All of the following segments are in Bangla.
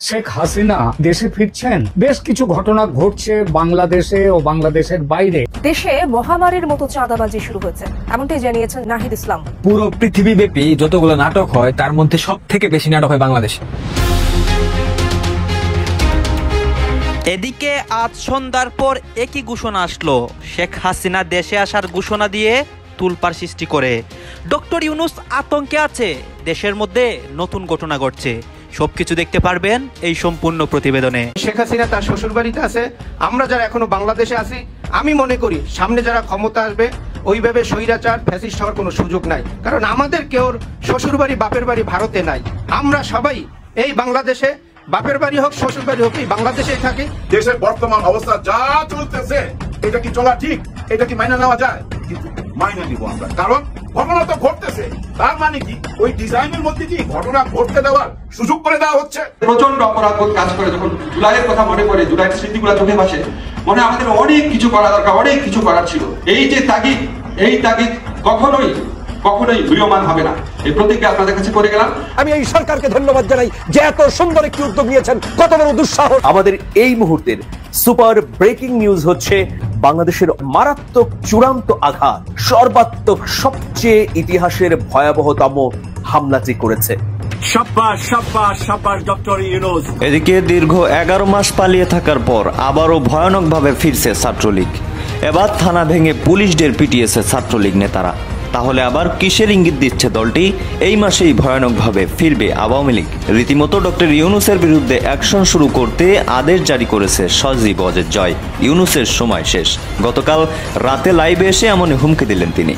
শেখ হাসিনা দেশে ফিরছেন। বেশ কিছু ঘটনা ঘটছে বাংলাদেশে ও বাংলাদেশের বাইরে। দেশে মহামারীর মতো চাঁদাবাজি শুরু হয়েছে, এমনটাই জানিয়েছেন নাহিদ ইসলাম। পুরো পৃথিবীব্যাপী যতগুলো নাটক হয় তার মধ্যে সব থেকে বেশি নাটক হয় বাংলাদেশে। এদিকে আজ সন্ধ্যার পর একই ঘোষণা আসলো, শেখ হাসিনা দেশে আসার ঘোষণা দিয়ে তুলপাড় সৃষ্টি করে ডক্টর ইউনূস আতঙ্কে আছে। দেশের মধ্যে নতুন ঘটনা ঘটছে, সবকিছু দেখতে পারবেন এই সম্পূর্ণ প্রতিবেদনে। শেখ হাসিনা তার শ্বশুর বাড়িতে আছে, আমরা যারা এখনো বাংলাদেশে আছি, আমি মনে করি সামনে যারা ক্ষমতা আসবে ওইভাবে স্বৈরাচার ফ্যাসিস্ট হওয়ার কোনো সুযোগ নাই। কারণ আমাদের কেউ শ্বশুর বাড়ি বাপের বাড়ি ভারতে নাই, আমরা সবাই এই বাংলাদেশে, বাপের বাড়ি হোক শ্বশুর বাড়ি হোক এই বাংলাদেশেই থাকি। দেশের বর্তমান অবস্থা যা চলতেছে এটা কি চলা ঠিক? এটা কি মাইনা নেওয়া যায়? কিন্তু মাইনা নিব আমরা, কারণ ঘটনা তো ঘটতেছে। তার মানে কি ওই ডিজাইনের মধ্যে কি ঘটনা ঘটতে দেওয়ার সুযোগ করে দেওয়া হচ্ছে? প্রচন্ড অপরাধবোধ কাজ করে যখন জুলাইয়ের কথা মনে পড়ে, জুলাইয়ের স্মৃতিগুলো চোখে ভাসে, মনে আমাদের অনেক কিছু করা দরকার, অনেক কিছু করার ছিল। এই যে তাগিদ, এই তাগিদ কখনোই ম্রিয়মান হবে না, এই প্রতিজ্ঞা আপনাদের কাছে করে গেলাম। আমি এই সরকারকে ধন্যবাদ জানাই যে এত সুন্দর একটি উদ্যোগ নিয়েছেন, কত বড় দুঃসাহস। আমাদের এই মুহূর্তের সুপার ব্রেকিং নিউজ হচ্ছে বাংলাদেশের মারাত্মক চূড়ান্ত আঘাত, সর্বাত্মক সবচেয়ে ইতিহাসের ভয়াবহতম হামলাটি করেছে। এদিকে দীর্ঘ 11 মাস পালিয়ে থাকার পর আবারও ভয়ানকভাবে ফিরছে ছাত্রলীগ। এবার থানা ভেঙে পুলিশদের পিটিয়েছে ছাত্রলীগ নেতারা। তাহলে আবার কিসের ইঙ্গিত দিচ্ছে দলটি? এই মাসেই ভয়ানকভাবে ফিরবে আওয়ামী লীগ। রীতিমতো ডক্টর ইউনূসের বিরুদ্ধে অ্যাকশন শুরু করতে আদেশ জারি করেছে সজীব ওয়াজেদ জয়। ইউনূসের সময় শেষ। গতকাল রাতে লাইভে এসে এমনই হুমকি দিলেন তিনি।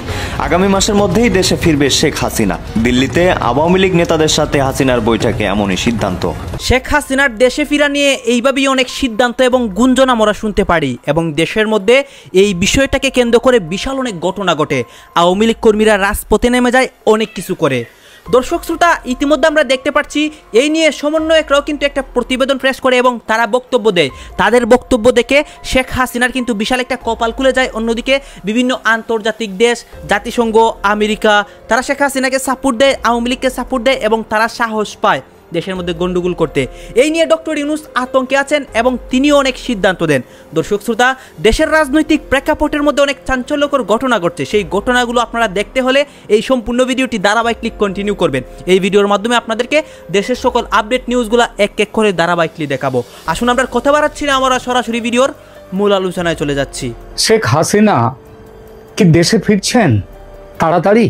আগামী মাসের মধ্যেই দেশে ফিরবে শেখ হাসিনা। দিল্লিতে আওয়ামী লীগ নেতাদের সাথে হাসিনার বৈঠকে এমনই সিদ্ধান্ত। শেখ হাসিনার দেশে ফিরা নিয়ে এইভাবেই অনেক সিদ্ধান্ত এবং গুঞ্জন আমরা শুনতে পারি, এবং দেশের মধ্যে এই বিষয়টাকে কেন্দ্র করে বিশাল অনেক ঘটনা ঘটে। আওয়ামী লীগ কর্মীরা রাজপথে নেমে যায় অনেক কিছু করে। দর্শক শ্রোতা, ইতিমধ্যে আমরা দেখতে পাচ্ছি এই নিয়ে সমন্বয়করাও কিন্তু একটা প্রতিবেদন প্রেস করে এবং তারা বক্তব্য দেয়। তাদের বক্তব্য দেখে শেখ হাসিনার কিন্তু বিশাল একটা কপাল খুলে যায়। অন্যদিকে বিভিন্ন আন্তর্জাতিক দেশ, জাতিসংঘ, আমেরিকা, তারা শেখ হাসিনাকে সাপোর্ট দেয়, আওয়ামী লীগকে সাপোর্ট দেয় এবং তারা সাহস পায় দেশের মধ্যে গন্ডগোল করতে। এই নিয়ে ডক্টর ইউনূস আতঙ্কে আছেন এবং তিনিও অনেক সিদ্ধান্ত দেন। দর্শক শ্রোতা, দেশের রাজনৈতিক প্রেক্ষাপটের মধ্যে অনেক চাঞ্চল্যকর ঘটনা ঘটছে। সেই ঘটনাগুলো আপনারা দেখতে হলে এই সম্পূর্ণ ভিডিওটি ধারাবাহিকলি কন্টিনিউ করবেন। এই ভিডিওর মাধ্যমে আপনাদেরকে দেশের সকল আপডেট নিউজগুলো এক এক করে ধারাবাহিকলি দেখাবো। আসুন আমরা কথা বাড়াচ্ছি না, আমরা সরাসরি ভিডিওর মূল আলোচনায় চলে যাচ্ছি। শেখ হাসিনা কি দেশে ফিরছেন তাড়াতাড়ি?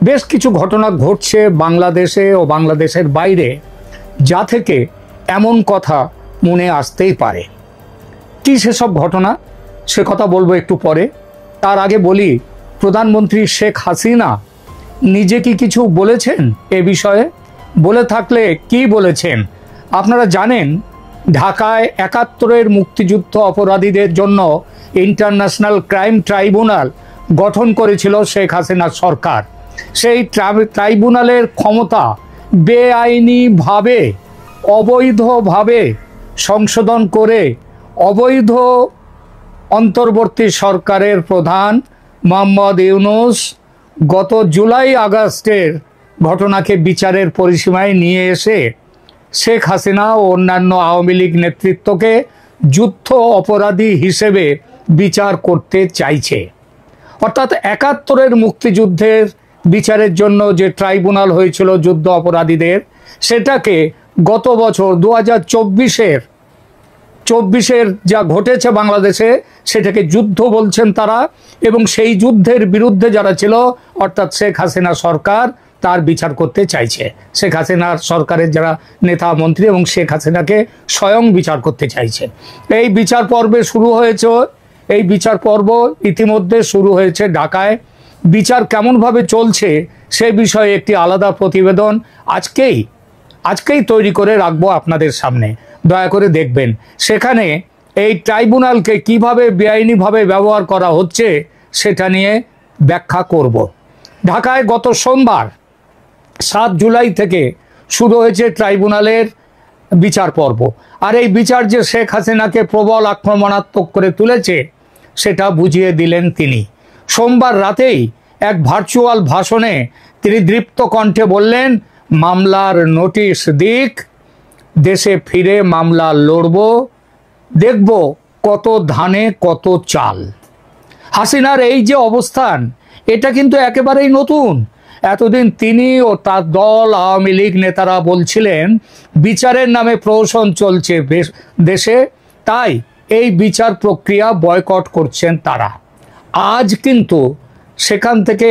বেশ কিছু ঘটনা ঘটছে বাংলাদেশে ও বাংলাদেশের বাইরে, যা থেকে এমন কথা মনে আসতেই পারে। কি সেসব ঘটনা, সে কথা বলবো একটু পরে। তার আগে বলি, প্রধানমন্ত্রী শেখ হাসিনা নিজে কি কিছু বলেছেন এ বিষয়ে? বলে থাকলে কি বলেছেন আপনারা জানেন? ঢাকায় ৭১-এর মুক্তিযুদ্ধ অপরাধীদের জন্য ইন্টারন্যাশনাল ক্রাইম ট্রাইব্যুনাল গঠন করেছিল শেখ হাসিনা সরকার। সেই ট্রাইব্যুনালের ক্ষমতা বেআইনিভাবে, অবৈধভাবে সংশোধন করে অবৈধ অন্তর্বর্তী সরকারের প্রধান মোহাম্মদ ইউনূস গত জুলাই আগস্টের ঘটনাকে বিচারের পরিসীমায় নিয়ে এসে শেখ হাসিনা ও অন্যান্য আওয়ামী লীগ নেতৃত্বকে যুদ্ধ অপরাধী হিসেবে বিচার করতে চাইছে। অর্থাৎ ৭১-এর মুক্তিযুদ্ধের বিচারের জন্য যে ট্রাইব্যুনাল হয়েছিল যুদ্ধ অপরাধীদের, সেটাকে গত বছর ২০২৪-এর যা ঘটেছে বাংলাদেশে, সেটাকে যুদ্ধ বলছেন তারা, এবং সেই যুদ্ধের বিরুদ্ধে যারা ছিল অর্থাৎ শেখ হাসিনা সরকার, তার বিচার করতে চাইছে। শেখ হাসিনার সরকারের যারা নেতা মন্ত্রী এবং শেখ হাসিনাকে স্বয়ং বিচার করতে চাইছে। এই বিচার পর্বে শুরু হয়েছে, এই বিচার পর্ব ইতিমধ্যে শুরু হয়েছে ঢাকায়। বিচার কেমনভাবে চলছে সে বিষয়ে একটি আলাদা প্রতিবেদন আজকেই তৈরি করে রাখবো আপনাদের সামনে, দয়া করে দেখবেন। সেখানে এই ট্রাইব্যুনালকে কিভাবে বেআইনিভাবে ব্যবহার করা হচ্ছে সেটা নিয়ে ব্যাখ্যা করব। ঢাকায় গত সোমবার ৭ জুলাই থেকে শুরু হয়েছে ট্রাইব্যুনালের বিচার পর্ব। আর এই বিচার যে শেখ হাসিনাকে প্রবল আক্রমণাত্মক করে তুলেছে সেটা বুঝিয়ে দিলেন তিনি। সোমবার রাতেই এক ভার্চুয়াল ভাষণে তিনি দৃপ্ত কণ্ঠে বললেন, মামলার নোটিশ দিক, দেশে ফিরে মামলা লড়ব, দেখব কত ধানে কত চাল। হাসিনার এই যে অবস্থান, এটা কিন্তু একেবারেই নতুন। এতদিন তিনি ও তার দল আওয়ামী লীগ নেতারা বলছিলেন বিচারের নামে প্রহসন চলছে দেশে, তাই এই বিচার প্রক্রিয়া বয়কট করছেন তারা। আজ কিন্তু সেখান থেকে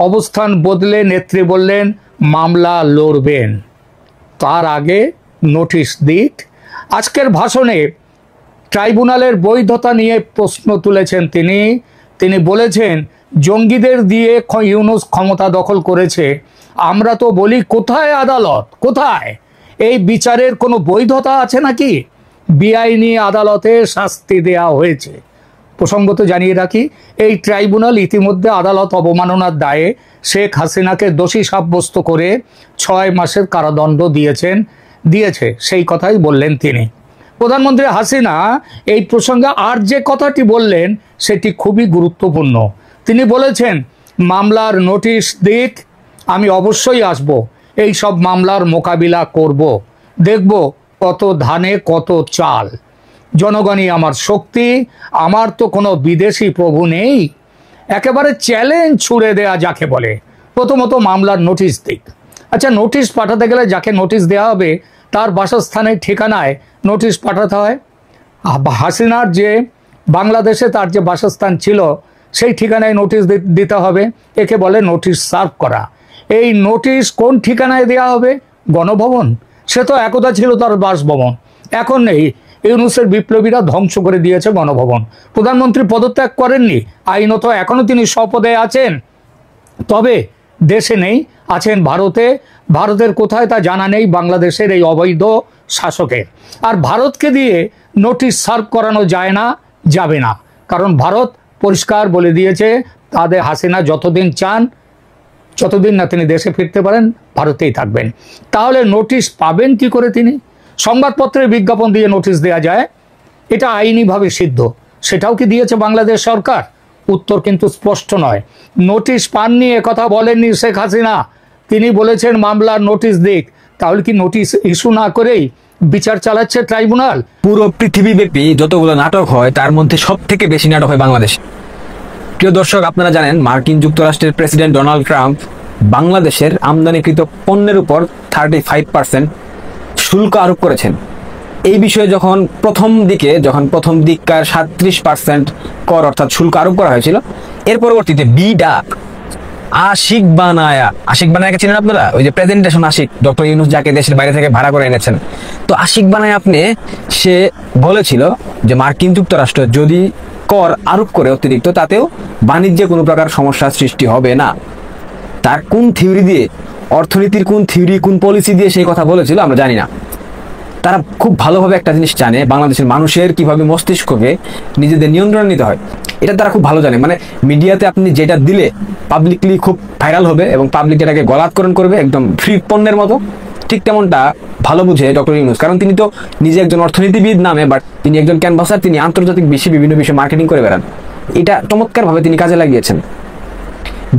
অবস্থান বদলে নেত্রী বললেন মামলা লড়বেন, তার আগে নোটিশ দিক। আজকের ভাষণে ট্রাইব্যুনালের বৈধতা নিয়ে প্রশ্ন তুলেছেন তিনি বলেছেন জঙ্গিদের দিয়ে ইউনূস ক্ষমতা দখল করেছে। আমরা তো বলি কোথায় আদালত, কোথায়? এই বিচারের কোনো বৈধতা আছে নাকি? বেআইনি আদালতে শাস্তি দেয়া হয়েছে। প্রসঙ্গত জানিয়ে রাখি, এই ট্রাইব্যুনাল ইতিমধ্যে আদালত অবমাননার দায়ে শেখ হাসিনাকে দোষী সাব্যস্ত করে 6 মাসের কারাদণ্ড দিয়েছে, সেই কথাই বললেন তিনি। প্রধানমন্ত্রী হাসিনা এই প্রসঙ্গে আর যে কথাটি বললেন সেটি খুবই গুরুত্বপূর্ণ। তিনি বলেছেন মামলার নোটিশ দিক, আমি অবশ্যই আসব, এই সব মামলার মোকাবিলা করব, দেখব কত ধানে কত চাল। জনগণই আমার শক্তি, আমার তো কোনো বিদেশি প্রভু নেই। একেবারে চ্যালেঞ্জ ছুড়ে দেয়া যাকে বলে। প্রথমত মামলার নোটিশ দিক। আচ্ছা, নোটিশ পাঠাতে গেলে যাকে নোটিশ দেওয়া হবে তার বাসস্থানের ঠিকানায় নোটিশ পাঠাতে হয়। হাসিনার যে বাংলাদেশে তার যে বাসস্থান ছিল সেই ঠিকানায় নোটিশ দিতে হবে, একে বলে নোটিশ সার্ভ করা। এই নোটিশ কোন ঠিকানায় দেওয়া হবে? গণভবন। সে তো একদা ছিল তার বাসভবন, এখন নেই। ইউনূসের বিপ্লবীরা ধ্বংস করে দিয়েছে গণভবন। প্রধানমন্ত্রী পদত্যাগ করেননি, আইনত এখনো তিনি স্বপদে আছেন, তবে দেশে নেই, আছেন ভারতে। ভারতের কোথায় তা জানা নেই বাংলাদেশের এই অবৈধ শাসকের। আর ভারতকে দিয়ে নোটিশ সার্ভ করানো যায় না, যাবে না, কারণ ভারত পরিষ্কার বলে দিয়েছে তাদের হাসিনা যতদিন চান, যতদিন না তিনি দেশে ফিরতে পারেন, ভারতেই থাকবেন। তাহলে নোটিশ পাবেন কি করে তিনি? সংবাদপত্রে বিজ্ঞাপন দিয়ে নোটিশ দেওয়া যায়, এটা আইনিভাবে সিদ্ধ। সেটাও কি দিয়েছে বাংলাদেশ সরকার? উত্তর কিন্তু স্পষ্ট নয়। নোটিশ পাননি একথা বলেননি শেখ হাসিনা, তিনি বলেছেন মামলার নোটিশ দিক। তাহলে কি নোটিশ ইস্যু না করেই বিচার চালাচ্ছে ট্রাইব্যুনাল? পুরো পৃথিবীব্যাপী যতগুলো নাটক হয় তার মধ্যে সব থেকে বেশি নাটক হয় বাংলাদেশে। প্রিয় দর্শক, আপনারা জানেন মার্কিন যুক্তরাষ্ট্রের প্রেসিডেন্ট ডোনাল্ড ট্রাম্প বাংলাদেশের আমদানিকৃত পণ্যের উপর 35% শুল্ক আরোপ করেছেন। এই বিষয়ে যখন প্রথম দিককার 37% কর অর্থাৎ শুল্ক আরোপ করা হয়েছিল, এর পরবর্তীতে আশিক বানায়াকে চিনেন আপনারা? ওই যে প্রেজেন্টেশন আশিক, ডক্টর ইউনূস যাকে দেশের বাইরে থেকে ভাড়া করে এনেছেন, তো আশিক বানায় সে বলেছিল যে মার্কিন যুক্তরাষ্ট্র যদি কর আরোপ করে অতিরিক্ত, তাতেও বাণিজ্যে কোনো প্রকার সমস্যার সৃষ্টি হবে না। তার কোন থিওরি দিয়ে, অর্থনীতির কোন থিওরি, কোন পলিসি দিয়ে সেই কথা বলেছিল আমরা জানি না। তারা খুব ভালোভাবে একটা জিনিস জানে, বাংলাদেশের মানুষের কিভাবে মস্তিষ্ককে নিজেদের নিয়ন্ত্রণে নিতে হয়, এটা তারা খুব ভালো জানে। মানে মিডিয়াতে আপনি যেটা দিলে পাবলিকলি খুব ভাইরাল হবে এবং পাবলিক এটাকে গলাৎকরণ করবে একদম ফ্রি পণ্যের মতো, ঠিক তেমনটা ভালো বুঝে ডক্টর ইউনূস। কারণ তিনি তো নিজে একজন অর্থনীতিবিদ নামে, বাট তিনি একজন ক্যানভাসার, তিনি আন্তর্জাতিক বিশ্বে বিভিন্ন বিষয়ে মার্কেটিং করে বেড়ান। এটা চমৎকারভাবে তিনি কাজে লাগিয়েছেন।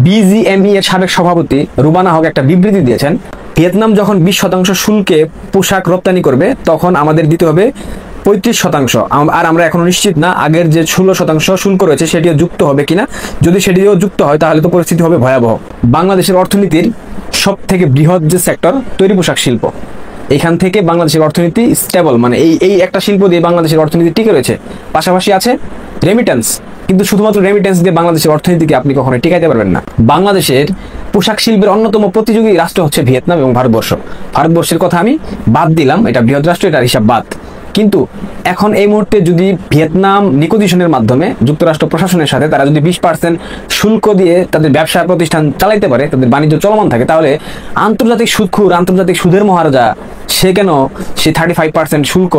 বিজিএমই এর সাবেক সভাপতি রুবানা হক একটা বিবৃতি দিয়েছেন, ভিয়েতনাম যখন 20% শুল্কে পোশাক রপ্তানি করবে তখন আমাদের দিতে হবে 35%। আর আমরা এখনো নিশ্চিত না আগের যে 16% শুল্ক রয়েছে সেটিও যুক্ত হবে কিনা। যদি সেটিও যুক্ত হয় তাহলে তো পরিস্থিতি হবে ভয়াবহ। বাংলাদেশের অর্থনীতির সব থেকে বৃহৎ যে সেক্টর তৈরি পোশাক শিল্প, এখান থেকে বাংলাদেশের অর্থনীতি স্টেবল, মানে এই একটা শিল্প দিয়ে বাংলাদেশের অর্থনীতি টিকে রয়েছে। পাশাপাশি আছে রেমিটেন্স, কিন্তু শুধুমাত্র রেমিটেন্স দিয়ে বাংলাদেশের অর্থনীতিকে আপনি কখনো টিকাইতে পারবেন না। বাংলাদেশের পোশাক শিল্পের অন্যতম প্রতিযোগী রাষ্ট্র হচ্ছে ভিয়েতনাম এবং ভারতবর্ষ। ভারতবর্ষের কথা আমি বাদ দিলাম, এটা বৃহৎ রাষ্ট্র, এটার হিসাব বাদ। কিন্তু এখন এই মুহূর্তে যদি ভিয়েতনাম নিকোজিশনের মাধ্যমে যুক্তরাষ্ট্র প্রশাসনের সাথে তারা যদি 20% শুল্ক দিয়ে তাদের ব্যবসা প্রতিষ্ঠান চালাইতে পারে, তাদের বাণিজ্য চলমান থাকে, তাহলে আন্তর্জাতিক সুদখোর, আন্তর্জাতিক সুদের মহারাজা সে কেন সে 35% শুল্ক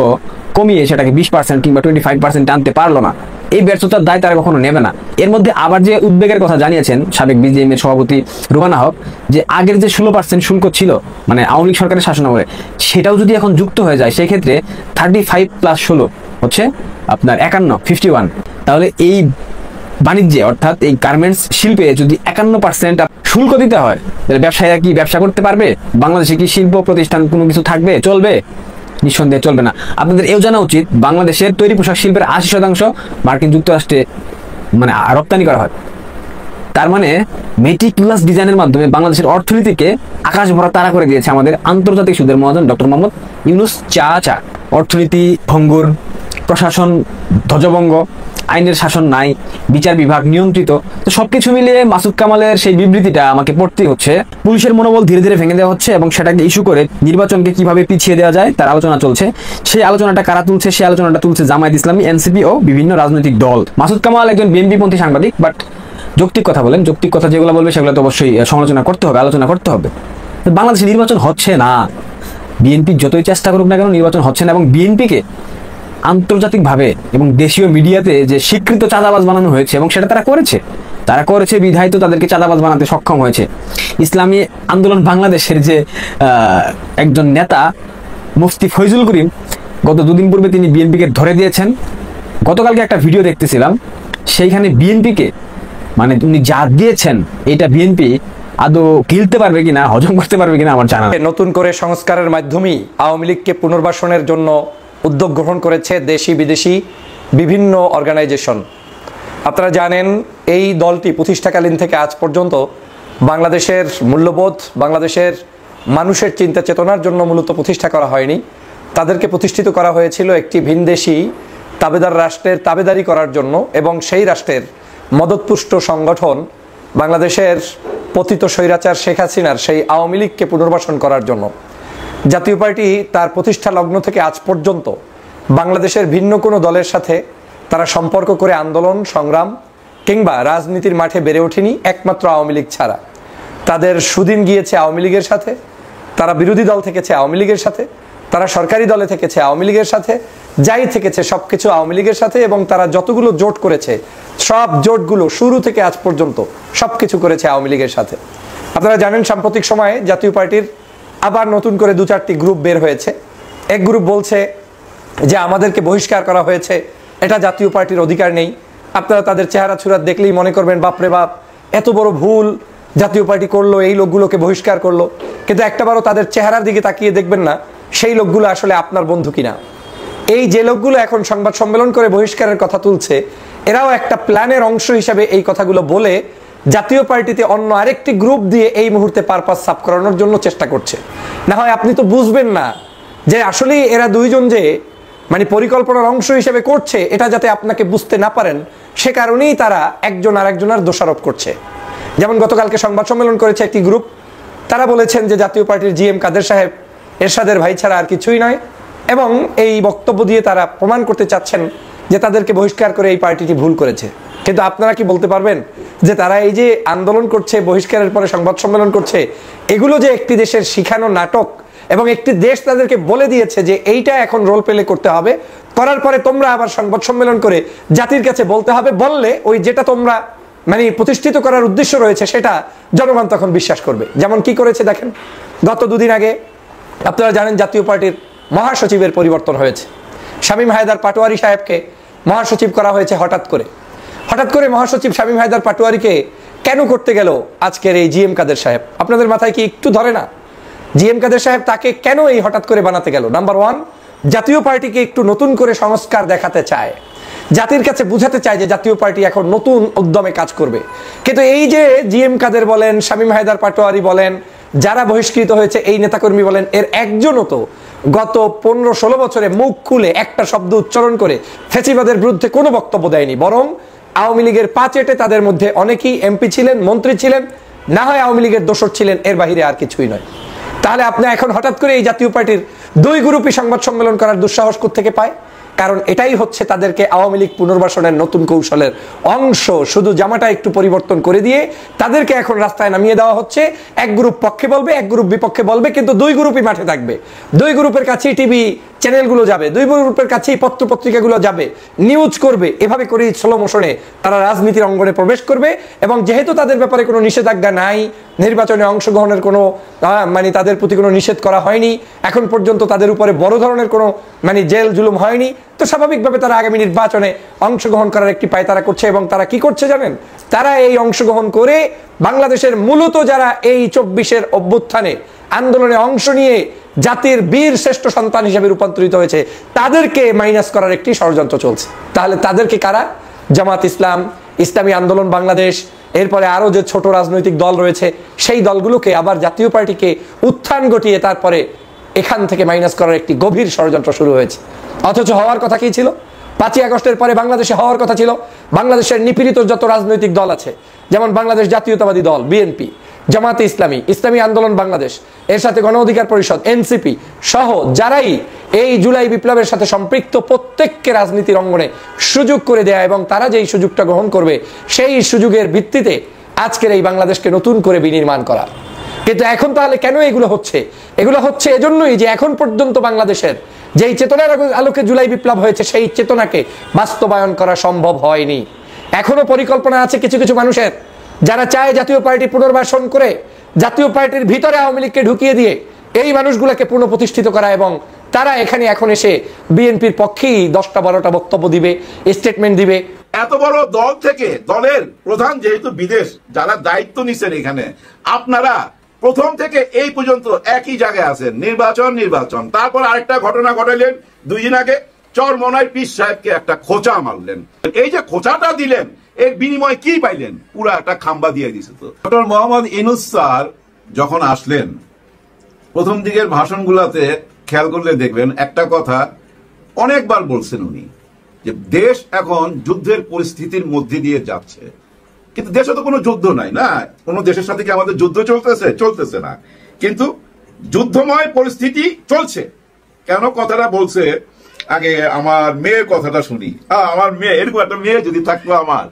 কমিয়ে সেটাকে 20% কিংবা 25% আনতে পারলো না? এই ব্যর্থতার দায় তারা কখনো নেবে না। এর মধ্যে আবার যে উদ্বেগের কথা জানিয়েছেন সাবেক বিজিএম এর সভাপতি রুবানা হক, যে আগের যে 16% শুল্ক ছিল মানে আওয়ামী লীগ সরকারের শাসনামলে, সেটাও যদি এখন যুক্ত হয়ে যায় সেই ক্ষেত্রে 35 + 16 হচ্ছে আপনার 51, তাহলে এই বাণিজ্যে অর্থাৎ এই গার্মেন্টস শিল্পে যদি 51% শুল্ক দিতে হয়, তাহলে ব্যবসায়ীরা কি ব্যবসা করতে পারবে? বাংলাদেশে কি শিল্প প্রতিষ্ঠান কোনো কিছু থাকবে, চলবে? নিঃসন্দেহে চলবে না। আপনাদের এও জানা উচিত বাংলাদেশের তৈরি পোশাক শিল্পের 80% মার্কিন যুক্তরাষ্ট্রে মানে রপ্তানি করা হয়। তার মানে মেটিকুলাস ডিজাইনের মাধ্যমে বাংলাদেশের অর্থনীতিকে আকাশ ভরা তারা করে দিয়েছে আমাদের আন্তর্জাতিক সুদের মহাজন ডক্টর মোহাম্মদ ইউনূস চাচা। অর্থনীতি ভঙ্গুর, প্রশাসন ধ্বজভঙ্গ, আইনের শাসন নাই, বিচার বিভাগ নিয়ন্ত্রিত, তো সবকিছু মিলিয়ে মাসুদ কামালের সেই বিবৃতিটা আমাকে পড়তেই হচ্ছে। পুলিশের মনোবল ধীরে ধীরে ভেঙে দেওয়া হচ্ছে এবং সেটাকে ইস্যু করে নির্বাচনকে কিভাবে পিছিয়ে দেওয়া যায় তার আলোচনা চলছে। সেই আলোচনাটা কারা তুলছে? সেই আলোচনাটা তুলছে জামায়াত ইসলামী, এনসিপি ও বিভিন্ন রাজনৈতিক দল। মাসুদ কামাল একজন বিএনপিপন্থী সাংবাদিক, বাট যৌক্তিক কথা বলেন, যৌক্তিক কথা যেগুলো বলবে সেগুলো তো অবশ্যই সমালোচনা করতে হবে, আলোচনা করতে হবে। বাংলাদেশে নির্বাচন হচ্ছে না, বিএনপি যতই চেষ্টা করুক না কেন নির্বাচন হচ্ছে না, এবং বিএনপিকে আন্তর্জাতিকভাবে এবং দেশীয় মিডিয়াতে যে স্বীকৃত চাঁদাবাজ বানানো হয়েছে এবং সেটা তারা করেছে বিধায় তো তাদেরকে চাঁদাবাজ বানাতে সক্ষম হয়েছে। ইসলামী আন্দোলন বাংলাদেশের যে একজন নেতা মুফতি ফয়জুল করিম গত দুদিন পূর্বে তিনি বিএনপিকে ধরে দিয়েছেন। গতকালকে একটা ভিডিও দেখতেছিলাম, সেইখানে বিএনপিকে মানে উনি যা দিয়েছেন এটা বিএনপি আদৌ গিলতে পারবে কিনা, হজম করতে পারবে কিনা আমার জানা। নতুন করে সংস্কারের মাধ্যমেই আওয়ামী লীগকে পুনর্বাসনের জন্য উদ্যোগ গ্রহণ করেছে দেশি বিদেশি বিভিন্ন অর্গানাইজেশন। আপনারা জানেন এই দলটি প্রতিষ্ঠাকালীন থেকে আজ পর্যন্ত বাংলাদেশের মূল্যবোধ, বাংলাদেশের মানুষের চিন্তা চেতনার জন্য মূলত প্রতিষ্ঠা করা হয়নি। তাদেরকে প্রতিষ্ঠিত করা হয়েছিল একটি ভিনদেশি তাবেদার রাষ্ট্রের তাবেদারি করার জন্য এবং সেই রাষ্ট্রের মদতপুষ্ট সংগঠন বাংলাদেশের পতিত স্বৈরাচার শেখ হাসিনার সেই আওয়ামী লীগকে পুনর্বাসন করার জন্য। জাতীয় পার্টি তার প্রতিষ্ঠা লগ্ন থেকে আজ পর্যন্ত বাংলাদেশের ভিন্ন কোনো দলের সাথে তারা সম্পর্ক করে আন্দোলন সংগ্রাম কিংবা রাজনীতির মাঠে বেড়ে ওঠেনি একমাত্র আওয়ামী লীগ ছাড়া। তাদের সুদিন গিয়েছে আওয়ামী লীগের সাথে, তারা বিরোধী দল থেকেছে আওয়ামী লীগের সাথে, তারা সরকারি দলে থেকেছে আওয়ামী লীগের সাথে, যাই থেকেছে সব কিছু আওয়ামী লীগের সাথে, এবং তারা যতগুলো জোট করেছে সব জোটগুলো শুরু থেকে আজ পর্যন্ত সব কিছু করেছে আওয়ামী লীগের সাথে। আপনারা জানেন সাম্প্রতিক সময়ে জাতীয় পার্টির আবার নতুন করে 2-4টি গ্রুপ বের হয়েছে। এক গ্রুপ বলছে যে আমাদেরকে বহিষ্কার করা হয়েছে, এটা জাতীয় পার্টির অধিকার নেই। আপনারা তাদের চেহারা ছুরাত দেখলেই মনে করবেন বাপরে বাপ এত বড় ভুল জাতীয় পার্টি করলো, এই লোকগুলোকে বহিষ্কার করলো। কিন্তু একটাবারও তাদের চেহারার দিকে তাকিয়ে দেখবেন না সেই লোকগুলো আসলে আপনার বন্ধু কিনা। এই যে লোকগুলো এখন সংবাদ সম্মেলন করে বহিষ্কারের কথা তুলছে, এরাও একটা প্ল্যানের অংশ হিসাবে এই কথাগুলো বলে জাতীয় পার্টিতে অন্য আরেকটি গ্রুপ দিয়ে এই মুহূর্তে পারপাস সাফ করানোর জন্য চেষ্টা করছে। না হয় আপনি তো বুঝবেন না যে আসলে এরা দুইজন যে মানে পরিকল্পনার অংশ হিসেবে করছে, এটা যাতে আপনাকে বুঝতে না পারেন সে কারণেই তারা একজন আরেকজনের দোষারোপ করছে। যেমন গতকালকে সংবাদ সম্মেলন করেছে একটি গ্রুপ, তারা বলেছেন যে জাতীয় পার্টির জিএম কাদের সাহেব এরশাদের ভাই ছাড়া আর কিছুই নয়, এবং এই বক্তব্য দিয়ে তারা প্রমাণ করতে চাচ্ছেন যে তাদেরকে বহিষ্কার করে এই পার্টিটি ভুল করেছে। কিন্তু আপনারা কি বলতে পারবেন যে তারা এই যে আন্দোলন করছে, বহিষ্কারের পরে সংবাদ সম্মেলন করছে, এগুলো যে একটি দেশের শিখানো নাটক, এবং একটি দেশ তাদেরকে বলে দিয়েছে যে এইটা এখন রোল প্লে করতে হবে, করার পরে তোমরা আবার সংবাদ সম্মেলন করে জাতির কাছে বলতে হবে, বললে ওই যেটা তোমরা মানে প্রতিষ্ঠিত করার উদ্দেশ্য রয়েছে সেটা জনগণ তখন বিশ্বাস করবে। যেমন কি করেছে দেখেন, গত দুদিন আগে আপনারা জানেন জাতীয় পার্টির মহাসচিবের পরিবর্তন হয়েছে। শামীম হায়দার পাটোয়ারি সাহেবকে মহাসচিব করা হয়েছে হঠাৎ করে মহাসচিব শামীম হায়দার পাটোয়ারিকে কেন করতে গেল আজকের এই জিএম কাদের সাহেব? আপনাদের মাথায় কি একটু ধরে না? জিএম কাদের সাহেব তাকে কেন এই হঠাৎ করে বানাতে গেল? নাম্বার 1, জাতীয় পার্টিকে একটু নতুন করে সংস্কার দেখাতে চায়, জাতির কাছে বুঝাতে চায় যে জাতীয় পার্টি এখন নতুন উদ্যমে কাজ করবে। কিন্তু এই যে জিএম কাদের বলেন, শামীম হায়দার পাটোয়ারি বলেন, যারা বহিষ্কৃত হয়েছে এই নেতাকর্মী বলেন, এর একজনও তো গত 15-16 বছরে মুখ খুলে একটা শব্দ উচ্চারণ করে ফ্যাসিবাদের বিরুদ্ধে কোনো বক্তব্য দেয়নি। বরং আওয়ামী লীগের পাচেটে তাদের মধ্যে অনেকেই এমপি ছিলেন, মন্ত্রী ছিলেন, না হয় আওয়ামী লীগের দোসর ছিলেন, এর বাহিরে আর কিছুই নয়। তাহলে আপনি এখন হঠাৎ করে এই জাতীয় পার্টির দুই গ্রুপই সংবাদ সম্মেলন করার দুঃসাহস কোত্থেকে পায়? কারণ এটাই হচ্ছে তাদেরকে আওয়ামী লীগ পুনর্বাসনের নতুন কৌশলের অংশ। শুধু জামাটা একটু পরিবর্তন করে দিয়ে তাদেরকে এখন রাস্তায় নামিয়ে দেওয়া হচ্ছে। এক গ্রুপ পক্ষে বলবে, এক গ্রুপ বিপক্ষে বলবে, কিন্তু দুই গ্রুপই মাঠে থাকবে। দুই গ্রুপের কাছেই টিভি চ্যানেলগুলো যাবে, দুই গ্রুপের কাছেই পত্র পত্রিকাগুলো যাবে, নিউজ করবে। এভাবে করেই স্লো মোশনে তারা রাজনীতির অঙ্গনে প্রবেশ করবে। এবং যেহেতু তাদের ব্যাপারে কোনো নিষেধাজ্ঞা নাই, নির্বাচনে অংশগ্রহণের কোনো মানে তাদের প্রতি কোনো নিষেধ করা হয়নি, এখন পর্যন্ত তাদের উপরে বড় ধরনের কোনো মানে জেল জুলুম হয়নি, তো স্বাভাবিকভাবে তারা আগামী নির্বাচনে অংশগ্রহণ করার একটি পায়তারা করছে। এবং তারা কি করছে জানেন? তারা এই অংশগ্রহণ করে বাংলাদেশের মূলত যারা এই 24-এর অভ্যুত্থানে আন্দোলনে অংশ নিয়ে জাতির বীর শ্রেষ্ঠ সন্তান হিসেবে রূপান্তরিত হয়েছে, তাদেরকে মাইনাস করার একটি ষড়যন্ত্র চলছে। তাহলে তাদেরকে কারা? জামাত ইসলাম, ইসলামী আন্দোলন বাংলাদেশ, এরপরে আরো যে ছোট রাজনৈতিক দল রয়েছে সেই দলগুলোকে আবার জাতীয় পার্টিকে উত্থান ঘটিয়ে তারপরে এখান থেকে মাইনাস করার একটি গভীর ষড়যন্ত্র শুরু হয়েছে। অথচ হওয়ার কথা কি ছিল? 5ই আগস্টের পরে বাংলাদেশে হওয়ার কথা ছিল বাংলাদেশের নিপীড়িত যত রাজনৈতিক দল আছে, যেমন বাংলাদেশ জাতীয়তাবাদী দল বিএনপি, জামাতে ইসলামী, ইসলামী আন্দোলন বাংলাদেশ, এর সাথে গণ অধিকার পরিষদ এনসিপি সহ যারাই এই জুলাই বিপ্লবের সাথে সম্পৃক্ত প্রত্যেককে রাজনীতির অঙ্গনে সুযোগ করে দেয়া এবং তারা যেই সুযোগটা গ্রহণ করবে সেই সুযোগের ভিত্তিতে আজকের এই বাংলাদেশকে নতুন করে বিনির্মাণ করা। কিন্তু এখন তাহলে কেন এগুলো হচ্ছে? এগুলো হচ্ছে এজন্যই যে এখন পর্যন্ত বাংলাদেশের যেই চেতনার আলোকে জুলাই বিপ্লব হয়েছে সেই চেতনাকে বাস্তবায়ন করা সম্ভব হয়নি। এখনো পরিকল্পনা আছে কিছু কিছু মানুষের, যারা চায় জাতীয় পার্টি পুনর্বাসন করে জাতীয় পার্টির ভিতরে আওয়ামী লীগকে ঢুকিয়ে দিয়ে এই মানুষগুলোকে পুনঃপ্রতিষ্ঠিত করা, এবং তারা এখানে এখন এসে বিএনপির পক্ষেই 10টা 12টা বক্তব্য দিবে, স্টেটমেন্ট দিবে। এত বড় দল থেকে দলের প্রধান যেহেতু বিদেশ, যারা দায়িত্ব নিছেন এখানে, আপনারা প্রথম থেকে এই পর্যন্ত একই জায়গায় আছেন, নির্বাচন। তারপর আরেকটা ঘটনা ঘটালেন, 2 দিন আগে চরমনায় পীর সাহেবকে একটা খোঁচা মারলেন। এই যে খোঁচাটা দিলেন এর বিনিময়ে কি পাইলেন? পুরো একটা খাম্বা দিয়ে দিছে। তো ডক্টর মোহাম্মদ ইউনূস স্যার যখন আসলেন, প্রথম দিকের ভাষণগুলোতে খেয়াল করলে দেখবেন একটা কথা অনেকবার বলছেন উনি, যে দেশ এখন যুদ্ধের পরিস্থিতির মধ্যে দিয়ে যাচ্ছে। কিন্তু দেশে তো কোনো যুদ্ধ নাই, না কোনো দেশের সাথে কি আমাদের যুদ্ধ চলতেছে না, কিন্তু যুদ্ধময় পরিস্থিতি চলছে। কেন কথাটা বলছে? আগে আমার মেয়ের কথাটা শুনি। আমার মেয়ে, এরকম একটা মেয়ে যদি থাকতো আমার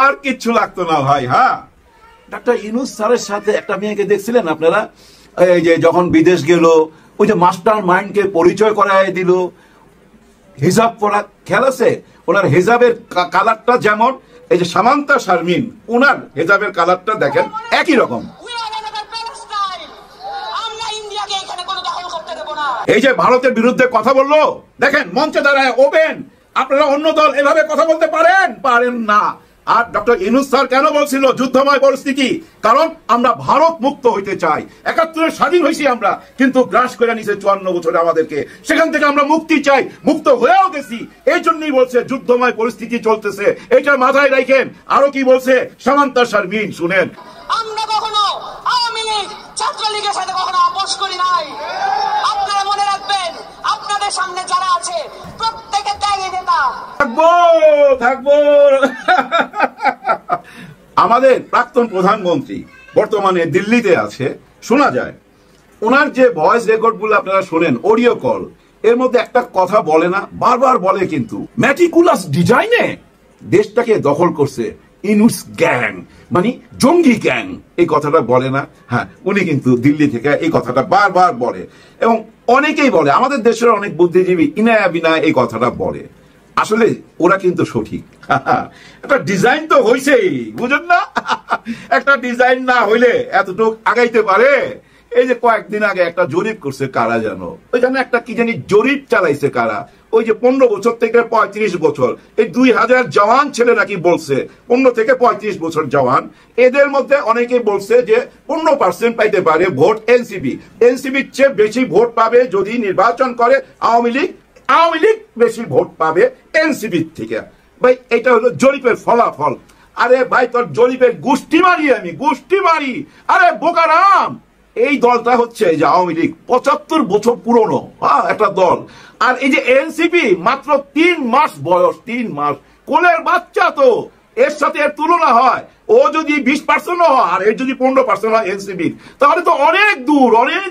আর কিচ্ছু লাগতো না ভাই। হ্যাঁ, ডাক্তার ইউনূস স্যারের সাথে একটা মেয়েকে দেখছিলেন আপনারা, এই যে যখন বিদেশ গেল, ওই যে মাস্টার মাইন্ডকে পরিচয় করায় দিল, হিজাব পরা, খেয়াল আছে? ওনার হিজাবের কালারটা যেমন, এই যে সামান্তা শারমিন, ওনার হিজাবের কালারটা দেখেন একই রকম। এই যে ভারতের বিরুদ্ধে কথা বললো, দেখেন মঞ্চে দাঁড়ায় ওপেন। আপনারা অন্য দল এভাবে কথা বলতে পারেন না। আর ডক্টর ইউনূস স্যার কেন বলছিল যুদ্ধময় পরিস্থিতি? কারণ আমরা ভারত মুক্ত হইতে চাই। 71 স্বাধীন হয়েছি আমরা, কিন্তু গ্রাস করে নিছে 54 বছরে আমাদেরকে। সেখান থেকে আমরা মুক্তি চাই, মুক্ত হয়েও গেছি। এই জন্যই বলছে যুদ্ধময় পরিস্থিতি চলতেছে, এটা মাথায় রাখেন। আরো কি বলছে সামান্তা শারমিন, শুনেন। আমরা কখনো আওয়ামী লীগ ছাত্রলীগের সাথে কখনো আপোষ করি নাই। আপনারা মনে রাখবেন, আপনাদের সামনে যারা আছে প্রত্যেকে ত্যাগী নেতা। থাকবো। আমাদের প্রাক্তন প্রধানমন্ত্রী বর্তমানে দিল্লিতে আছে, শোনা যায় ওনার যে ভয়েস রেকর্ড গুলো আপনারা শোনেন, অডিও কল, এর মধ্যে একটা কথা বলে না, বারবার বলে কিন্তু ম্যাটিকুলাস ডিজাইনে দেশটাকে দখল করছে ইউনূস গ্যাং, মানে জঙ্গি গ্যাং। এই কথাটা বলে না? হ্যাঁ, উনি কিন্তু দিল্লি থেকে এই কথাটা বারবার বলে, এবং অনেকেই বলে, আমাদের দেশের অনেক বুদ্ধিজীবী ইনায়া বিনায় এই কথাটা বলে। আসলে ওরা কিন্তু সঠিক। একটা ডিজাইন তো হয়েছেই, বুঝেন না? একটা ডিজাইন না হইলে এতটুকু আগাইতে পারে? এই যে কয়েকদিন আগে একটা জরিপ করছে, কারা জানো? ওইখানে একটা কি জানি জরিপ চালাইছে কারা, ওই যে 15 বছর থেকে 35 বছর, এই 2000 জওয়ান ছেলে নাকি বলছে, 15 থেকে 35 বছর জওয়ান, এদের মধ্যে অনেকেই বলছে যে 15% পাইতে পারে ভোট এনসিপি। এনসিপির চেয়ে বেশি ভোট পাবে যদি নির্বাচন করে আওয়ামী লীগ, আওয়ামী লীগ বেশি ভোট পাবে এনসিপির থেকে। ভাই এটা হলো জরিপের ফলাফল। আরে ভাই, তোর জরিপের গোষ্ঠী মারি আমি, গোষ্ঠী মারি। আরে বোকারাম, এই দলটা হচ্ছে যে আওয়ামী লীগ 75 বছর পুরনো একটা দল। আর এই যে এনসিপি মাত্র 3 মাস বয়স, 3 মাস, কোলের বাচ্চা। তো এর সাথে এর তুলনা হয়, ও যদি 20% হয় আর এর যদি 15% হয় এনসিপি, তাহলে তো অনেক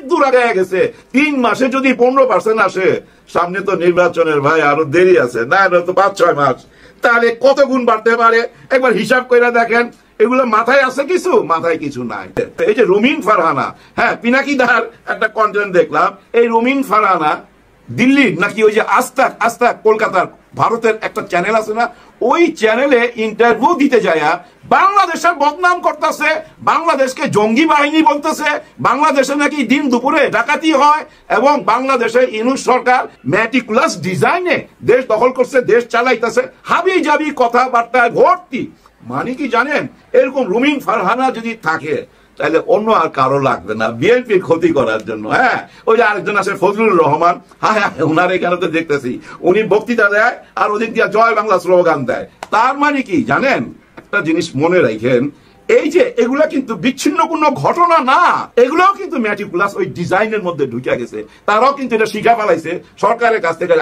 দূর আগে গেছে। 3 মাসে যদি 15% আসে, সামনে তো নির্বাচনের ভাই আরো দেরি আছে, না তো 5-6 মাস, তাহলে কত গুণ বাড়তে পারে একবার হিসাব করে দেখেন। এগুলো মাথায় আছে কিছু? মাথায় কিছু নাই। এই যে রুমিন ফারহানা, হ্যাঁ, পিনাকিদার একটা কন্টেন্ট দেখলাম, এই রুমিন ফারহানা দিল্লির নাকি ওই যে আস্থা কলকাতার ভারতের একটা চ্যানেল আছে না, ওই চ্যানেলে ইন্টারভিউ দিতে যায় বাংলাদেশের বদনাম করতেছে, বাংলাদেশকে জঙ্গি বাহিনী বলতেছে, বাংলাদেশে নাকি দিন দুপুরে ডাকাতি হয়, এবং বাংলাদেশের ইউনূস সরকার ম্যাটিকুলাস ডিজাইনে দেশ দখল করছে, দেশ চালাইতেছে, হাবি জাবি কথাবার্তায় ভর্তি। মানে কি জানেন, এরকম রুমিন ফারহানা যদি থাকে, তাহলে অন্য আর কারো লাগবে না বিএনপির ক্ষতি করার জন্য। হ্যাঁ, ওই যে আরেকজন আছে ফজলুর রহমান, হ্যাঁ ওনার এখানে তো দেখতেছি উনি বক্তৃতা দেয় আর ওদিক দিয়ে জয় বাংলা স্লোগান দেয়। তার মানে কি জানেন, একটা জিনিস মনে রাখেন, এই যে এগুলা কিন্তু বিচ্ছিন্ন কোনো ঘটনা না, এগুলাও কিন্তু ম্যাটিকুলাস ওই ডিজাইনের মধ্যে ঢুকে গেছে। তারাও কিন্তু এটা শিখা ফেলাইছে সরকারের কাছ থেকে।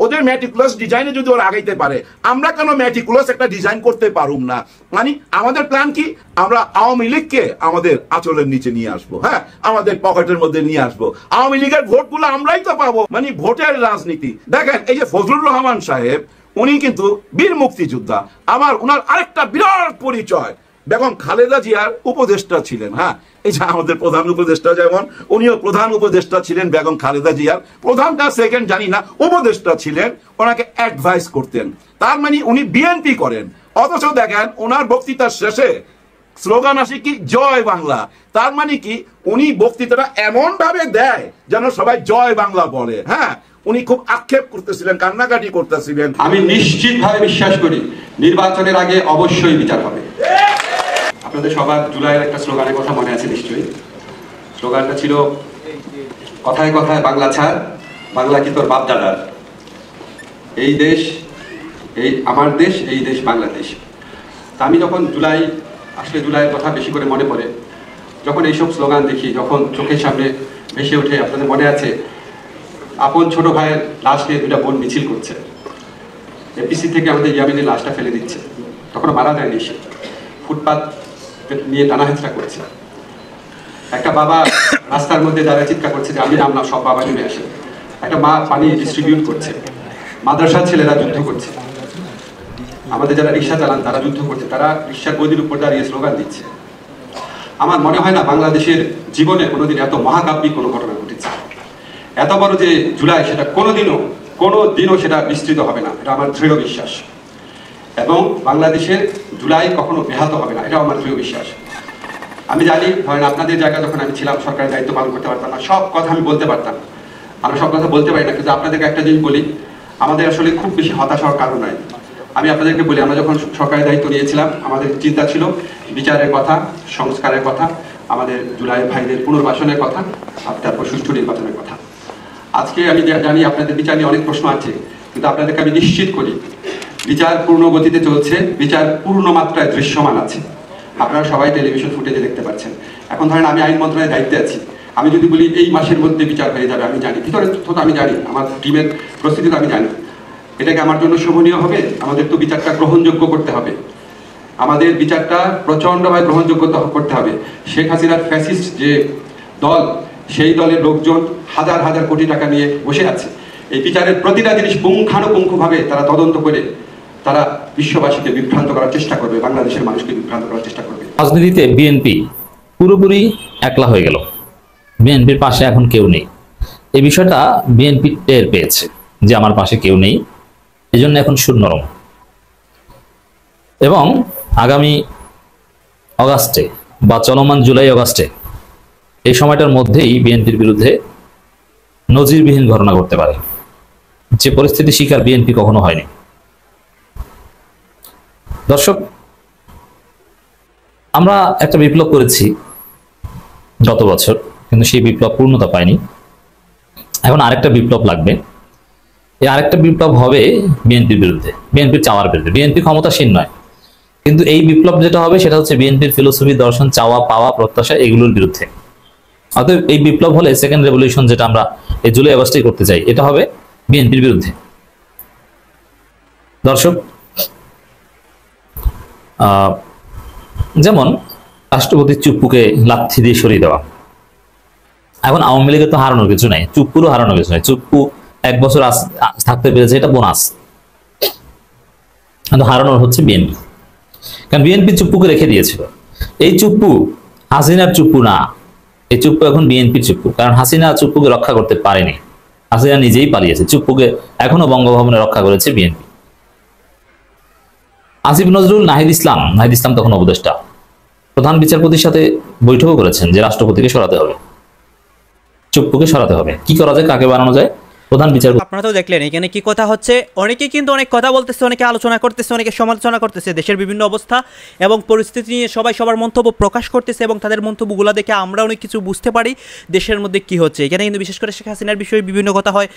ওদের ম্যাটিকুলাস ডিজাইনে যদি ওরা আগাইতে পারে, আমরা কেন ম্যাটিকুলাস একটা ডিজাইন করতে পারুম না? মানে আমাদের প্ল্যান কি, আমরা আওয়ামী লীগকে আমাদের আঁচলের নিচে নিয়ে আসবো, হ্যাঁ আমাদের পকেটের মধ্যে নিয়ে আসবো। আওয়ামী লীগের ভোটগুলো আমরাই তো পাবো, মানে ভোটের রাজনীতি। দেখেন এই যে ফজলুর রহমান সাহেব, উনি কিন্তু বীর মুক্তিযোদ্ধা। আমার উনার আরেকটা বিরাট পরিচয়, বেগম খালেদা জিয়ার উপদেষ্টা ছিলেন। হ্যাঁ, এই যে আমাদের প্রধান উপদেষ্টা যেমন, উনিও প্রধান উপদেষ্টা ছিলেন বেগম খালেদা জিয়ার, প্রধানটা সেকেন্ড জানি না, উপদেষ্টা ছিলেন, ওনাকে অ্যাডভাইস করতেন। তার মানে উনি বিএনপি করেন, অথচ দেখেন ওনার বক্তৃতার শেষে স্লোগান আসে কি, জয় বাংলা। তার মানে কি, উনি বক্তৃতাটা এমন ভাবে দেয় যেন সবাই জয় বাংলা বলে। হ্যাঁ, উনি খুব আক্ষেপ করতেছিলেন, কান্নাকাটি করতেছিলেন। আমি নিশ্চিতভাবে বিশ্বাস করি নির্বাচনের আগে অবশ্যই বিচার হবে। আপনাদের সবার জুলাইয়ের একটা স্লোগানের কথা মনে আছে নিশ্চয়ই। স্লোগানটা ছিল, কথায় কথায় বাংলা ছাড়, বাংলা কি তোর বাপ দাদার, এই দেশ এই আমার দেশ, এই দেশ বাংলাদেশ। তা আমি যখন জুলাই আসলে জুলাইয়ের কথা বেশি করে মনে পড়ে, যখন এইসব স্লোগান দেখি, যখন চোখের সামনে ভেসে ওঠে, আপনাদের মনে আছে আপন ছোট ভাইয়ের লাশ নিয়ে দুটা বোন মিছিল করছে, এপিসি থেকে আমাদের ইয়ামিনের লাশটা ফেলে দিচ্ছে, তখন মারা যায়নি সে, ফুটপাত নিয়ে টানা হেঁচড়া করছে। একটা বাবা রাস্তার মধ্যে দাঁড়িয়ে চিৎকার করছে যে আমি নামলাম, সব বাবা নেমে আসে। একটা মা পানি ডিস্ট্রিবিউট করছে, মাদ্রাসার ছেলেরা যুদ্ধ করছে, আমাদের যারা রিক্সা চালান তারা যুদ্ধ করছে, তারা রিক্সার গদির উপর দাঁড়িয়ে স্লোগান দিচ্ছে। আমার মনে হয় না বাংলাদেশের জীবনে কোনোদিন এত মহাকাব্যিক কোনো ঘটনা ঘটেছে, এত বড় যে জুলাই, সেটা কোনোদিনও সেটা বিস্তৃত হবে না, এটা আমার দৃঢ় বিশ্বাস। এবং বাংলাদেশের জুলাই কখনো ব্যাহত হবে না, এটাও আমার দৃঢ় বিশ্বাস। আমি জানি ধরেন আপনাদের জায়গায় যখন আমি ছিলাম, সরকারের দায়িত্ব পালন করতে পারতাম না, সব কথা আমি বলতে পারতাম, আমরা সব কথা বলতে পারি না, কিন্তু আপনাদেরকে একটা জিনিস বলি, আমাদের আসলে খুব বেশি হতাশ হওয়ার কারণ নাই। আমি আপনাদেরকে বলি, আমরা যখন সরকারের দায়িত্ব নিয়েছিলাম, আমাদের চিন্তা ছিল বিচারের কথা, সংস্কারের কথা, আমাদের জুলাইয়ের ভাইদের পুনর্বাসনের কথা, আর তারপর সুষ্ঠু নির্বাচনের কথা। আজকে আমি জানি আপনাদের বিচার নিয়ে অনেক প্রশ্ন আছে, কিন্তু আপনাদেরকে আমি নিশ্চিত করি বিচার পূর্ণ গতিতে চলছে, বিচার পূর্ণ মাত্রায় দৃশ্যমান আছে। আপনারা সবাই টেলিভিশন ফুটেজে দেখতে পাচ্ছেন। এখন ধরেন আমি আইন মন্ত্রণালয়ের দায়িত্বে আছি, আমি যদি বলি এই মাসের মধ্যে বিচার হয়ে যাবে, আমি জানি ভিতরে তো আমি জানি, আমার টিমের প্রস্তুতি তো আমি জানি, এটাকে আমার জন্য শোভনীয় হবে? আমাদের তো বিচারটা গ্রহণযোগ্য করতে হবে, আমাদের বিচারটা প্রচণ্ডভাবে গ্রহণযোগ্য করতে হবে। শেখ হাসিনার ফ্যাসিস্ট যে দল, সেই দলের লোকজন হাজার হাজার কোটি টাকা নিয়ে বসে আছে। এই বিচারের প্রতিটা জিনিস পুঙ্খানুপুঙ্খভাবে তারা তদন্ত করে তারা বিশ্ববাসীকে বিভ্রান্ত করার চেষ্টা করবে, বাংলাদেশের মানুষকে বিভ্রান্ত করার চেষ্টা করবে। রাজনীতিতে বিএনপি পুরোপুরি একলা হয়ে গেল, বিএনপির পাশে এখন কেউ নেই। এই বিষয়টা বিএনপি টের পেয়েছে যে আমার পাশে কেউ নেই, এই জন্য এখন সুর নরম। এবং আগামী অগাস্টে বা চলমান জুলাই অগাস্টে এই সময়টার মধ্যেই বিএনপির বিরুদ্ধে নজিরবিহীন ঘটনা ঘটতে পারে, যে পরিস্থিতি শিকার বিএনপি কখনো হয়নি। দর্শক, আমরা একটা বিপ্লব করেছি গত বছর, কিন্তু সেই বিপ্লব পূর্ণতা পায়নি। এখন আরেকটা বিপ্লব লাগবে, এই আরেকটা বিপ্লব হবে বিএনপির বিরুদ্ধে, বিএনপির চাওয়ার বিরুদ্ধে। বিএনপি ক্ষমতাসীন নয়, কিন্তু এই বিপ্লব যেটা হবে সেটা হচ্ছে বিএনপির ফিলোসফি, দর্শন, চাওয়া পাওয়া, প্রত্যাশা, এগুলোর বিরুদ্ধে। অতএব এই বিপ্লব হলে সেকেন্ড রেভলিউশন, যেটা আমরা এই জুলাই আগস্টে করতে চাই, এটা হবে বিএনপির বিরুদ্ধে। দর্শক, যেমন রাষ্ট্রপতি চুপ্পুকে লাথি দিয়ে সরিয়ে দেওয়া, এখন আওয়ামী লীগের তো হারানোর কিছু নাই, চুপ্পুরও হারানোর কিছু নাই। চুপ্পু 1 বছর থাকতে পেরেছে, এটা বোনাস, কিন্তু হারানোর হচ্ছে বিএনপি। কারণ বিএনপি চুপ্পুকে রেখে দিয়েছিল। এই চুপ্পু হাসিনার চুপ্পু না, এই চুপ্পু এখন বিএনপির চুপ্পু। কারণ হাসিনা চুপ্পুকে রক্ষা করতে পারেনি, হাসিনা নিজেই পালিয়েছে। চুপ্পুকে এখনো বঙ্গভবনে রক্ষা করেছে বিএনপি। আসিফ নজরুল, নাহিদ ইসলাম তখন উপদেষ্টা, প্রধান বিচারপতির সাথে বৈঠকও করেছেন যে রাষ্ট্রপতিকে সরাতে হবে, চুপ্পুকে সরাতে হবে। কি করা যায়, কাকে বানানো যায়, প্রধান বিচারপতি। আপনারা তো দেখলেন এখানে কি কথা হচ্ছে, অনেকে কিন্তু অনেক কথা বলতেছে, অনেকে আলোচনা করতেছে, অনেকে সমালোচনা করতেছে দেশের বিভিন্ন অবস্থা এবং পরিস্থিতি নিয়ে সবাই সবার মন্তব্য প্রকাশ করতেছে এবং তাদের মন্তব্যগুলো দেখে আমরা অনেক কিছু বুঝতে পারি দেশের মধ্যে কি হচ্ছে। এখানে কিন্তু বিশেষ করে শেখ হাসিনার বিষয়ে বিভিন্ন কথা হয়,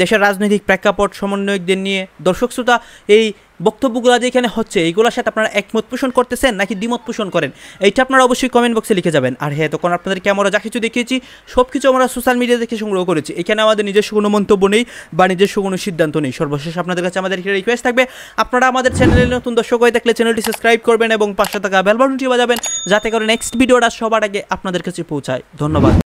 দেশের রাজনৈতিক প্রেক্ষাপট, সমন্বয়কদের নিয়ে। দর্শক শ্রোতা, এই বক্তব্যগুলো যে এখানে হচ্ছে এইগুলোর সাথে আপনারা একমত পোষণ করতেছেন নাকি দ্বিমত পোষণ করেন, এইটা আপনারা অবশ্যই কমেন্ট বক্সে লিখে যাবেন। আর হ্যাঁ, তখন আপনাদেরকে আমরা যা কিছু দেখিয়েছি সব কিছু আমরা সোশ্যাল মিডিয়া থেকে সংগ্রহ করেছি, এখানে আমাদের নিজস্ব কোনো মন্তব্য নেই বা নিজস্ব কোনো সিদ্ধান্ত নেই। সর্বশেষ আপনাদের কাছে আমাদের একটা রিকোয়েস্ট থাকবে, আপনারা আমাদের চ্যানেলে নতুন দর্শক হয়ে থাকলে চ্যানেলটি সাবস্ক্রাইব করবেন এবং পাশে থাকা বেল বাটনটি বাজাবেন, যাতে করে নেক্সট ভিডিওটা সবার আগে আপনাদের কাছে পৌঁছায়। ধন্যবাদ।